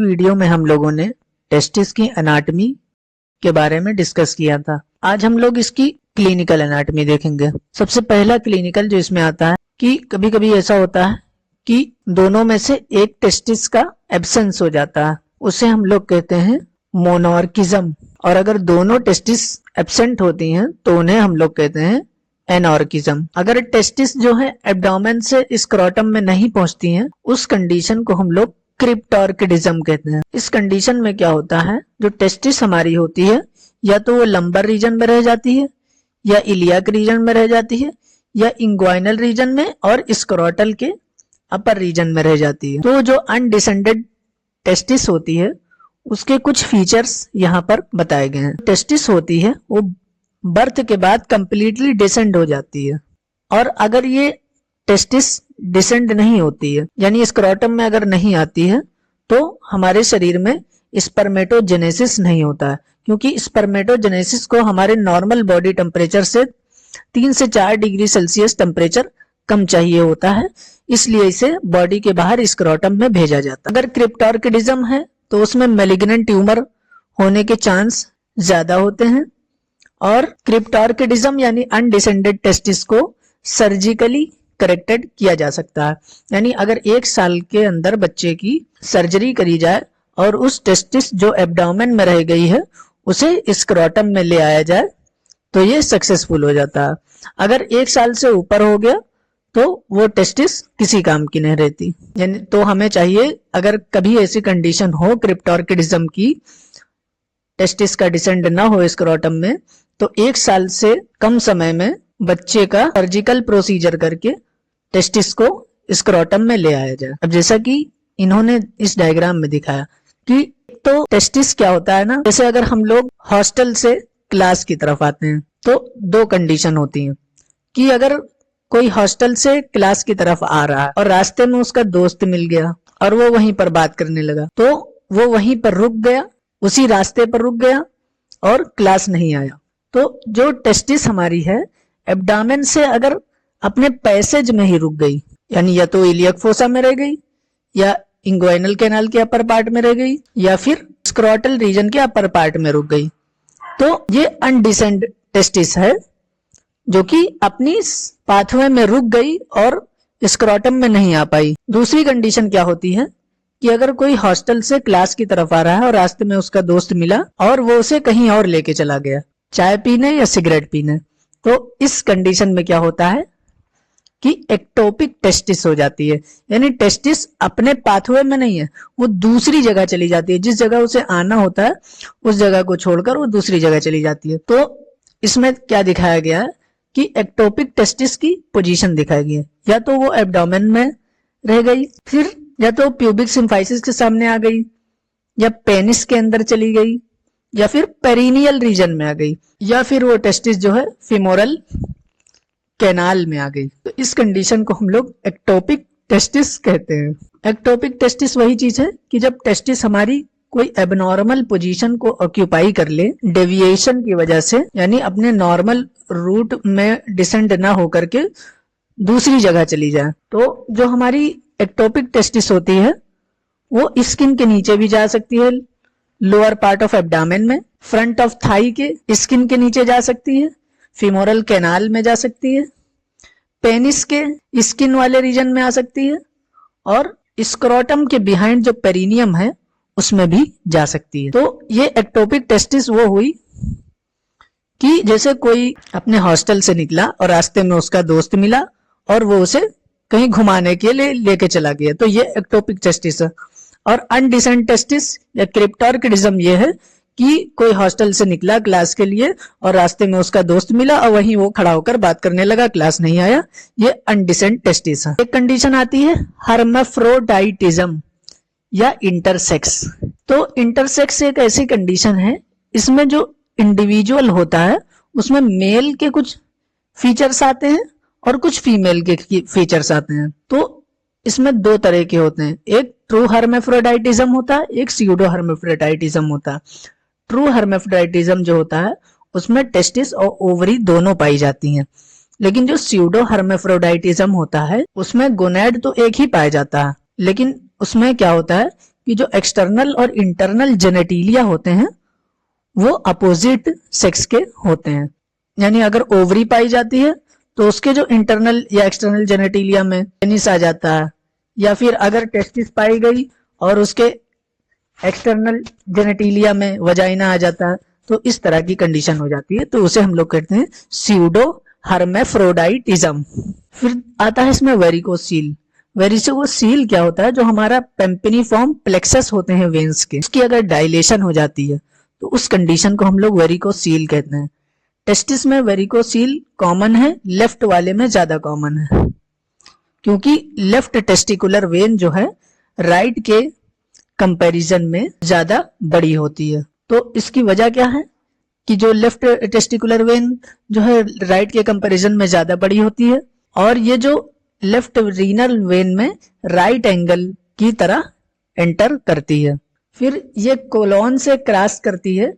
Video में हम लोगों ने टेस्टिस की एनाटॉमी के बारे में डिस्कस किया था। आज हम लोग इसकी क्लिनिकल एनाटॉमी देखेंगे। सबसे पहला क्लिनिकल जो इसमें आता है कि कभी कभी ऐसा होता है कि दोनों में से एक टेस्टिस का एब्सेंस हो जाता है, उसे हम लोग कहते हैं मोनोर्किज्म। और अगर दोनों टेस्टिस एब्सेंट होती हैं तो उन्हें हम लोग कहते हैं एनॉर्किज्म। अगर टेस्टिस जो है एब्डोमेन से स्क्रोटम में नहीं पहुंचती हैं, उस कंडीशन को हम लोग क्रिप्टोर्किडिज्म कहते हैं। इस कंडीशन में क्या होता है, जो टेस्टिस हमारी होती है या तो वो लंबर रीजन में रह जाती है, या इलियाक रीजन में रह जाती है, या इंग्वाइनल रीजन में और स्क्रोटल के अपर रीजन में रह जाती है। तो जो अनडिसेंडेड टेस्टिस होती है उसके कुछ फीचर्स यहाँ पर बताए गए हैं। टेस्टिस होती है वो बर्थ के बाद कंप्लीटली डिसेंड हो जाती है, और अगर ये टेस्टिस डिसेंड नहीं होती है यानी स्क्रोटम में अगर नहीं आती है तो हमारे शरीर में स्पर्मेटोजेनेसिस नहीं होता है, क्योंकि स्पर्मेटोजेनेसिस को हमारे नॉर्मल बॉडी टेम्परेचर से 3 से 4 डिग्री सेल्सियस टेम्परेचर कम चाहिए होता है, इसलिए इसे बॉडी के बाहर स्क्रोटम में भेजा जाता है। अगर क्रिप्टोर्किडिज्म है तो उसमें मैलिग्नेंट ट्यूमर होने के चांस ज्यादा होते हैं, और क्रिप्टोर्किडिज्म यानी अनडिसेंडेड टेस्टिस को सर्जिकली करेक्टेड किया जा सकता है। यानी अगर 1 साल के अंदर बच्चे की सर्जरी करी जाए और उस टेस्टिस जो एब्डोमेन में रह गई है उसे स्क्रोटम में ले आया जाए तो ये सक्सेसफुल हो जाता है। अगर 1 साल से ऊपर हो गया तो वो टेस्टिस किसी काम की नहीं रहती। यानी तो हमें चाहिए, अगर कभी ऐसी कंडीशन हो क्रिप्टोर्किडिज्म की, टेस्टिस का डिसेंड ना हो स्क्रोटम में, तो 1 साल से कम समय में बच्चे का सर्जिकल प्रोसीजर करके टेस्टिस को स्क्रोटम में ले आया जाए। अब जैसा कि इन्होंने इस डायग्राम में दिखाया कि तो टेस्टिस क्या होता है ना, जैसे अगर हम लोग हॉस्टल से क्लास की तरफ आते हैं तो 2 कंडीशन होती हैं कि अगर कोई हॉस्टल से क्लास की तरफ आ रहा है और रास्ते में उसका दोस्त मिल गया और वो वहीं पर बात करने लगा, तो वो वहीं पर रुक गया, उसी रास्ते पर रुक गया और क्लास नहीं आया। तो जो टेस्टिस हमारी है एब्डोमेन से अगर अपने पैसेज में ही रुक गई, यानी या तो इलियक फोसा में रह गई, या इंग्वाइनल कैनाल के अपर पार्ट में रह गई, या फिर स्क्रोटल रीजन के अपर पार्ट में रुक गई, तो ये अनडिसेंड टेस्टिस है जो कि अपनी पाथवे में रुक गई और स्क्रोटम में नहीं आ पाई। दूसरी कंडीशन क्या होती है कि अगर कोई हॉस्टल से क्लास की तरफ आ रहा है और रास्ते में उसका दोस्त मिला और वो उसे कहीं और लेके चला गया, चाय पीने या सिगरेट पीने, तो इस कंडीशन में क्या होता है कि एक्टोपिक टेस्टिस हो जाती है। यानी टेस्टिस अपने पाथवे में नहीं है, वो दूसरी जगह चली जाती है। जिस जगह उसे आना होता है उस जगह को छोड़कर वो दूसरी जगह चली जाती है। तो इसमें क्या दिखाया गया है कि एक्टोपिक टेस्टिस की पोजीशन दिखाई गई है, या तो वो एब्डोमेन में रह गई, फिर या तो प्यूबिक सिम्फाइसिस के सामने आ गई, या पेनिस के अंदर चली गई, या फिर पेरिनियल रीजन में आ गई, या फिर वो टेस्टिस जो है फीमोरल कैनाल में आ गई। तो इस कंडीशन को हम लोग एक्टोपिक टेस्टिस कहते हैं। एक्टोपिक टेस्टिस वही चीज है कि जब टेस्टिस हमारी कोई एबनॉर्मल पोजीशन को ऑक्यूपाई कर ले डेविएशन की वजह से, यानी अपने नॉर्मल रूट में डिसेंड ना होकर के दूसरी जगह चली जाए। तो जो हमारी एक्टोपिक टेस्टिस होती है वो स्किन के नीचे भी जा सकती है, लोअर पार्ट ऑफ एब्डोमेन में, फ्रंट ऑफ थाई के स्किन के नीचे जा सकती है, फीमोरल कैनाल में जा सकती है, पेनिस के स्किन वाले रीजन में आ सकती है, और स्क्रोटम के बिहाइंड जो पेरिनियम है उसमें भी जा सकती है। तो ये एक्टोपिक टेस्टिस वो हुई कि जैसे कोई अपने हॉस्टल से निकला और रास्ते में उसका दोस्त मिला और वो उसे कहीं घुमाने के लिए लेके चला गया, तो ये एक्टोपिक टेस्टिस है। और अनडिसेंड टेस्टिस या क्रिप्टोर्किडिज्म ये है कि कोई हॉस्टल से निकला क्लास के लिए और रास्ते में उसका दोस्त मिला और वहीं वो खड़ा होकर बात करने लगा, क्लास नहीं आया, ये अनडिसेंड टेस्टिस है। एक कंडीशन आती है हर्माफ्रोडाइटिज्म या इंटरसेक्स। तो इंटरसेक्स एक ऐसी कंडीशन है, इसमें जो इंडिविजुअल होता है उसमें मेल के कुछ फीचर्स आते हैं और कुछ फीमेल के फीचर्स आते हैं। तो इसमें 2 तरह के होते हैं, एक ट्रू हर्माफ्रोडाइटिज्म होता है, एक स्यूडो हर्माफ्रोडाइटिज्म होता है। ट्रू हर्माफ्रोडाइटिज्म जो होता है उसमें टेस्टिस और ओवरी दोनों पाई जाती हैं, लेकिन जो स्यूडो हर्माफ्रोडाइटिज्म होता है उसमें गोनैड तो एक ही पाया जाता है, लेकिन उसमें क्या होता है कि जो एक्सटर्नल और इंटरनल जेनेटिलिया होते हैं वो अपोजिट सेक्स के होते हैं। यानी अगर ओवरी पाई जाती है तो उसके जो इंटरनल या एक्सटर्नल जेनेटिलिया में पेनिस आ जाता है, या फिर अगर टेस्टिस पाई गई और उसके एक्सटर्नल जेनेटिलिया में वजाइना आ जाता है, तो इस तरह की कंडीशन हो जाती है, तो उसे हम लोग कहते हैं स्यूडो हर्मेफ्रोडाइटिज्म। फिर आता है इसमें वेरिकोसील। वेरिकोसील क्या होता है, जो हमारा पेम्पिनिफॉर्म प्लेक्सस होते हैं वेन्स के, उसकी अगर डायलेशन हो जाती है तो उस कंडीशन को हम लोग वेरिकोसील कहते हैं। टेस्टिस में वेरिकोसील कॉमन है, लेफ्ट वाले में ज्यादा कॉमन है, क्योंकि लेफ्ट टेस्टिकुलर वेन जो है राइट के कंपैरिजन में ज्यादा बड़ी होती है। तो इसकी वजह क्या है कि जो लेफ्ट टेस्टिकुलर वेन जो है राइट के कंपैरिजन में ज्यादा बड़ी होती है, और ये जो लेफ्ट रीनल वेन में राइट एंगल की तरह एंटर करती है। फिर ये कोलोन से क्रॉस करती है,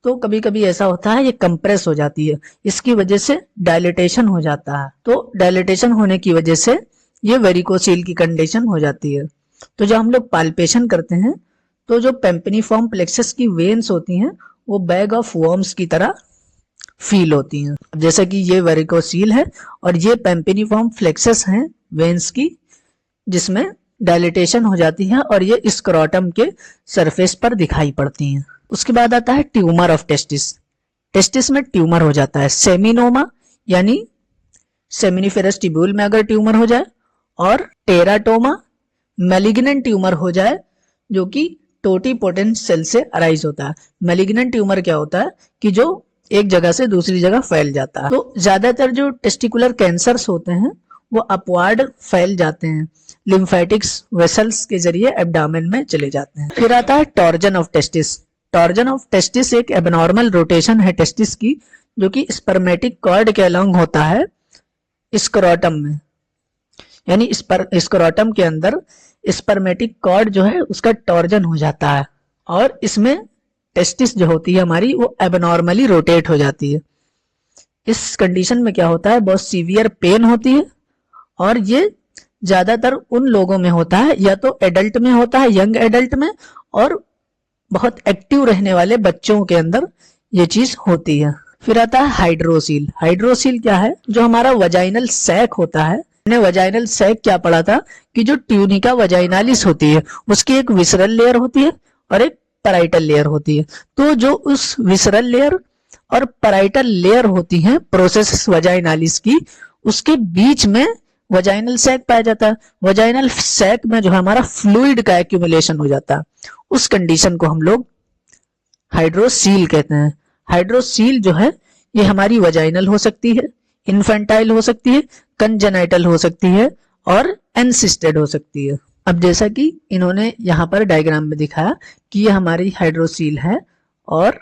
तो कभी कभी ऐसा होता है ये कंप्रेस हो जाती है, इसकी वजह से डायलिटेशन हो जाता है। तो डायलिटेशन होने की वजह से ये वेरिकोसील की कंडीशन हो जाती है। तो जब हम लोग पाल्पेशन करते हैं तो जो पेम्पिनिफॉर्म प्लेक्सस की वेन्स होती हैं वो बैग ऑफ वर्म्स की तरह फील होती हैं। जैसा कि ये वेरिकोसील है और ये पेम्पिनिफॉर्म प्लेक्सस हैं वेन्स की, जिसमें डायलिटेशन हो जाती है और ये स्क्रोटम के सरफेस पर दिखाई पड़ती हैं। उसके बाद आता है ट्यूमर ऑफ टेस्टिस। टेस्टिस में ट्यूमर हो जाता है सेमिनोमा, यानी सेमिनिफेरस ट्यूब्यूल में अगर ट्यूमर हो जाए, और टेराटोमा मैलिग्नेंट ट्यूमर हो जाए, जो कि टोटीपोटेंट सेल से अराइज होता है। मैलिग्नेंट ट्यूमर क्या होता है कि जो एक जगह से दूसरी जगह फैल जाता है। तो ज्यादातर जो टेस्टिकुलर कैंसर्स होते हैं वो अपवार्ड फैल जाते हैं, लिम्फेटिक्स वेसल्स के जरिए एब्डामेन में चले जाते हैं। फिर आता है torsion of testis. Torsion of testis एक एबनॉर्मल रोटेशन है टेस्टिस की, जो कि स्पर्मेटिक कॉर्ड के अलोंग होता है स्क्रोटम में, यानी स्क्रोटम के अंदर स्पर्मेटिक कॉर्ड जो है उसका टॉर्जन हो जाता है, और इसमें टेस्टिस जो होती है हमारी वो एबनॉर्मली रोटेट हो जाती है। इस कंडीशन में क्या होता है, बहुत सीवियर पेन होती है, और ये ज्यादातर उन लोगों में होता है, या तो एडल्ट में होता है, यंग एडल्ट में, और बहुत एक्टिव रहने वाले बच्चों के अंदर ये चीज होती है। फिर आता है हाइड्रोसील। हाइड्रोसील क्या है, जो हमारा वजाइनल सैक होता है। हमने वजाइनल सैक क्या पढ़ा था कि जो ट्यूनिका वजाइनालिस होती है उसकी एक विसरल लेयर होती है और एक पैराइटल लेयर होती है। तो जो उस विसरल लेयर और पैराइटल लेयर होती है प्रोसेस वजाइनालिस की, उसके बीच में वजाइनल सैक पाया जाता है। वजाइनल सैक में जो हमारा फ्लूइड का एक्यूमुलेशन हो जाता है, उस कंडीशन को हम लोग हाइड्रोसील कहते हैं। हाइड्रोसील जो है ये हमारी वजाइनल हो सकती है, इन्फेंटाइल हो सकती है, कंजेनाइटल हो सकती है, और एनसिस्टेड हो सकती है। अब जैसा कि इन्होंने यहाँ पर डायग्राम में दिखाया कि ये हमारी हाइड्रोसील है और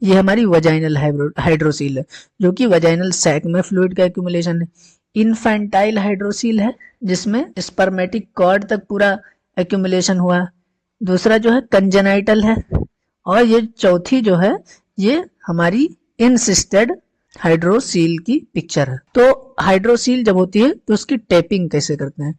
ये हमारी वजाइनल हाइड्रोसील है, जो कि वजाइनल सैक में फ्लूइड का एक्यूमुलेशन है। इन्फेंटाइल हाइड्रोसील है जिसमें स्पर्मेटिक कॉर्ड तक पूरा एक्यूमुलेशन हुआ। दूसरा जो है कंजेनाइटल है, और ये चौथी जो है ये हमारी इनसिस्टेड हाइड्रोसील की पिक्चर है। तो हाइड्रोसील जब होती है तो उसकी टेपिंग कैसे करते हैं।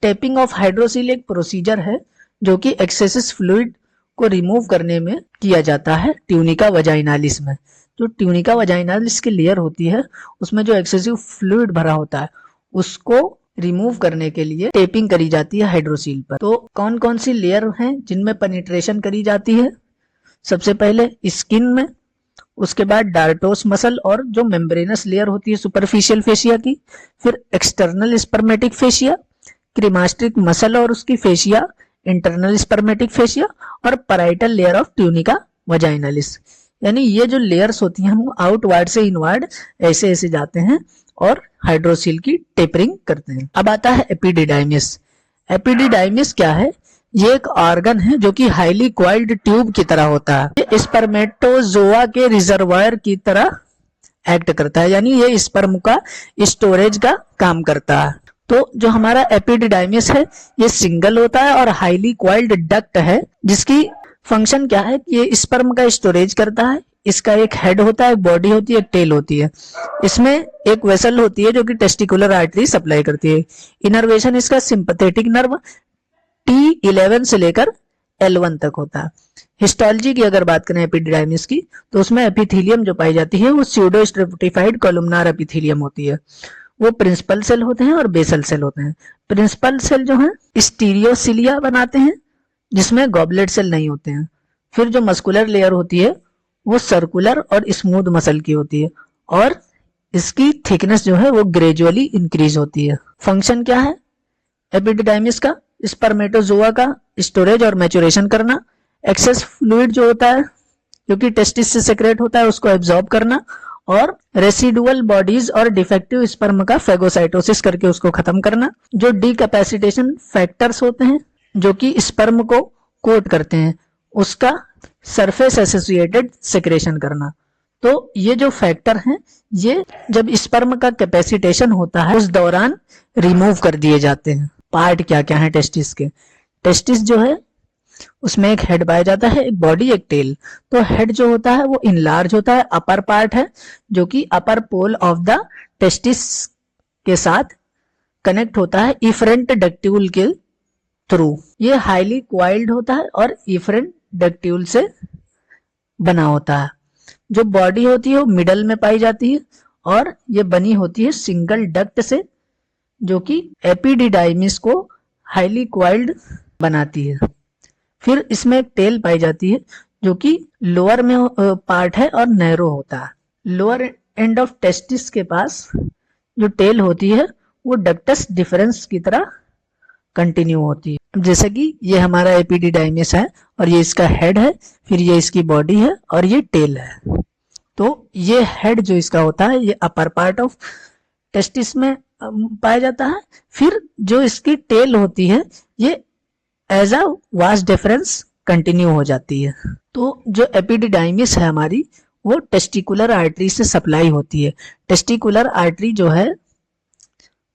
टेपिंग ऑफ हाइड्रोसील एक प्रोसीजर है जो कि एक्सेसिव फ्लूइड को रिमूव करने में किया जाता है ट्यूनिका वजाइनालिस में। जो ट्यूनिका वजाइनालिस की लेयर होती है उसमें जो एक्सेसिव फ्लूइड भरा होता है उसको रिमूव करने के लिए टेपिंग करी जाती है हाइड्रोसील पर। तो कौन कौन सी लेयर हैं जिनमें पेनिट्रेशन करी जाती है। सबसे पहले स्किन में, उसके बाद डार्टोस मसल और जो मेम्ब्रेनस लेयर होती है सुपरफिशियल फेशिया की, फिर एक्सटर्नल स्पर्मेटिक फेशिया, क्रीमास्ट्रिक मसल और उसकी फेशिया, इंटरनल स्पर्मेटिक फेशिया, और parietal layer of tunica vaginalis. यानी ये जो लेयर्स होती हैं हम आउटवर्ड से इनवर्ड ऐसे ऐसे जाते हैं और हाइड्रोसील की टेपरिंग करते हैं। अब आता है एपिडिडाइमिस। एपिडिडाइमिस क्या है, ये एक ऑर्गन है जो कि हाईली क्वाइल्ड ट्यूब की तरह होता है। ये स्पर्मेटोजोआ के रिजर्वायर की तरह एक्ट करता है, यानी ये स्पर्म का स्टोरेज का काम करता है। तो जो हमारा एपिडिडाइमिस है ये सिंगल होता है और हाईली क्वाइल्ड डक्ट है, जिसकी फंक्शन क्या है कि ये स्पर्म का स्टोरेज करता है। इसका एक हेड होता है, एक बॉडी होती है, एक टेल होती है। इसमें एक वेसल होती है जो कि टेस्टिकुलर आर्टरी सप्लाई करती है। इनर्वेशन इसका सिंपैथेटिक नर्व, T11 से लेकर L1 तक होता है। हिस्टोलॉजी की अगर बात करें एपिडिडाइमिस की, तो उसमें एपिथेलियम जो पाई जाती है वो स्यूडो स्ट्रेटिफाइड कॉलमनार एपिथेलियम होती है। वो प्रिंसिपल सेल होते हैं और बेसल सेल होते हैं। प्रिंसिपल सेल जो है स्टीरियोसिलिया बनाते हैं जिसमें गॉबलेट सेल नहीं होते हैं। फिर जो मस्कुलर लेयर होती है वो सर्कुलर और स्मूथ मसल की होती है और इसकी थिकनेस जो है वो ग्रेजुअली इंक्रीज होती है। फंक्शन क्या है एपिडिडाइमिस का? स्पर्मेटोजोआ का स्टोरेज और मैचुरेशन करना, एक्सेस फ्लूइड जो होता है जो कि टेस्टिस से सेक्रेट होता है उसको एब्जॉर्ब करना, और रेसिडुअल बॉडीज और डिफेक्टिव स्पर्म का फेगोसाइटोसिस करके उसको खत्म करना। जो डीकैपेसिटेशन फैक्टर्स होते हैं जो कि स्पर्म को कोट करते हैं उसका सरफेस एसोसिएटेड सेक्रेशन करना। तो ये जो फैक्टर हैं ये जब स्पर्म का कैपेसिटेशन होता है उस दौरान रिमूव कर दिए जाते हैं। पार्ट क्या क्या है टेस्टिस के? टेस्टिस जो है उसमें एक हेड पाया जाता है, एक बॉडी, एक टेल। तो हेड जो होता है वो इनलार्ज होता है, अपर पार्ट है जो कि अपर पोल ऑफ द टेस्टिस के साथ कनेक्ट होता है इफरेंट डक्ट्यूल के थ्रू। ये हाईली क्वाइल्ड होता है और इफरेंट डक्ट्यूल से बना होता है। जो बॉडी होती है वो मिडल में पाई जाती है और ये बनी होती है सिंगल डक्ट से जो कि एपिडिडाइमिस को हाईली क्वाइल्ड बनाती है। फिर इसमें एक टेल पाई जाती है जो कि लोअर में पार्ट है और नैरो होता है। लोअर एंड ऑफ टेस्टिस के पास जो टेल होती है वो डक्टस डिफरेंस की तरह कंटिन्यू होती है। जैसे कि ये हमारा एपिडिडाइमिस है और ये इसका हेड है, फिर ये इसकी बॉडी है और ये टेल है। तो ये हेड जो इसका होता है ये अपर पार्ट ऑफ टेस्टिस में पाया जाता है। फिर जो इसकी टेल होती है ये as a vas deferens continue हो जाती है। तो जो एपिडिडाइमिस है हमारी वो टेस्टिकुलर आर्टरी से सप्लाई होती है। टेस्टिकुलर आर्टरी जो है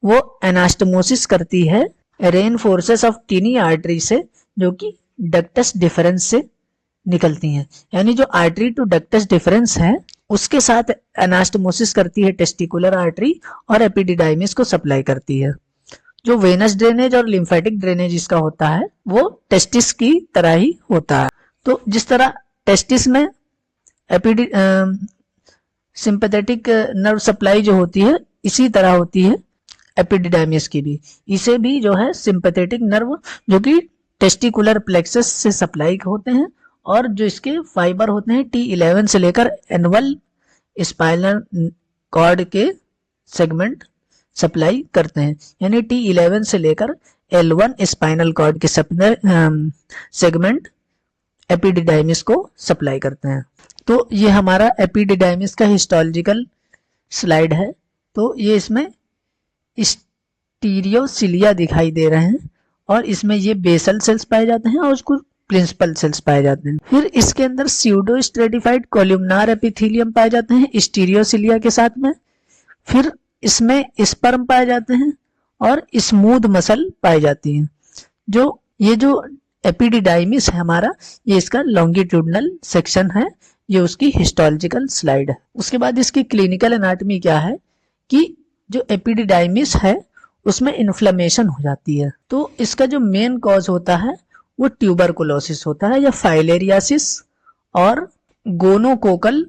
वो एनास्टमोसिस करती है रेनफोर्सेस ऑफ टीनी आर्टरी से जो कि डक्टस डिफरेंस से निकलती हैं। यानी जो आर्टरी टू डक्टस डिफरेंस है उसके साथ एनास्टमोसिस करती है टेस्टिकुलर आर्टरी और एपिडिडाइमिस को सप्लाई करती है। जो वेनस ड्रेनेज और लिम्फेटिक ड्रेनेज इसका होता है वो टेस्टिस की तरह ही होता है। तो जिस तरह टेस्टिस में सिंपैथेटिक नर्व सप्लाई जो होती है इसी तरह होती है एपिडिडाइमिस की भी। इसे भी जो है सिंपैथेटिक नर्व जो कि टेस्टिकुलर प्लेक्सस से सप्लाई होते हैं और जो इसके फाइबर होते हैं T11 से लेकर एनुअल स्पाइनल कॉर्ड के सेगमेंट सप्लाई करते हैं। यानी T11 से लेकर L1 स्पाइनल कॉर्ड के सेगमेंट एपिडिडाइमिस को सप्लाई करते हैं। तो ये हमारा एपिडिडाइमिस का हिस्टोलॉजिकल स्लाइड है। तो ये इसमें स्टीरियोसिलिया दिखाई दे रहे हैं और इसमें ये बेसल सेल्स पाए जाते हैं और उसको प्रिंसिपल सेल्स पाए जाते हैं। फिर इसके अंदर स्यूडो स्ट्रेटिफाइड कॉलमनार एपिथेलियम पाए जाते हैं स्टीरियोसिलिया के साथ में। फिर इसमें स्पर्म पाए जाते हैं और स्मूथ मसल पाई जाती हैं। ये जो एपिडिडाइमिस है हमारा ये इसका लॉन्गिट्यूडनल सेक्शन है। ये उसकी हिस्टोलॉजिकल स्लाइड है। उसके बाद इसकी क्लिनिकल एनाटॉमी क्या है कि जो एपिडिडाइमिस है उसमें इन्फ्लेमेशन हो जाती है। तो इसका जो मेन कॉज होता है वो ट्यूबरकुलोसिस होता है या फाइलेरियासिस और गोनोकोकल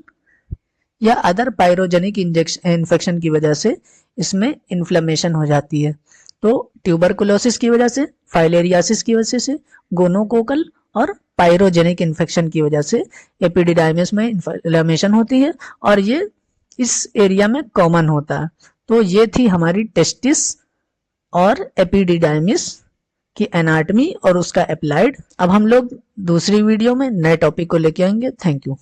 या अदर पायरोजेनिक इन्फेक्शन की वजह से इसमें इन्फ्लेमेशन हो जाती है। तो ट्यूबरकुलोसिस की वजह से, फाइलेरियासिस की वजह से, गोनोकोकल और पायरोजेनिक इन्फेक्शन की वजह से एपिडिडाइमिस में इन्फ्लेमेशन होती है और ये इस एरिया में कॉमन होता है। तो ये थी हमारी टेस्टिस और एपिडिडाइमिस की एनाटॉमी और उसका अप्लाइड। अब हम लोग दूसरी वीडियो में नए टॉपिक को लेके आएंगे। Thank you.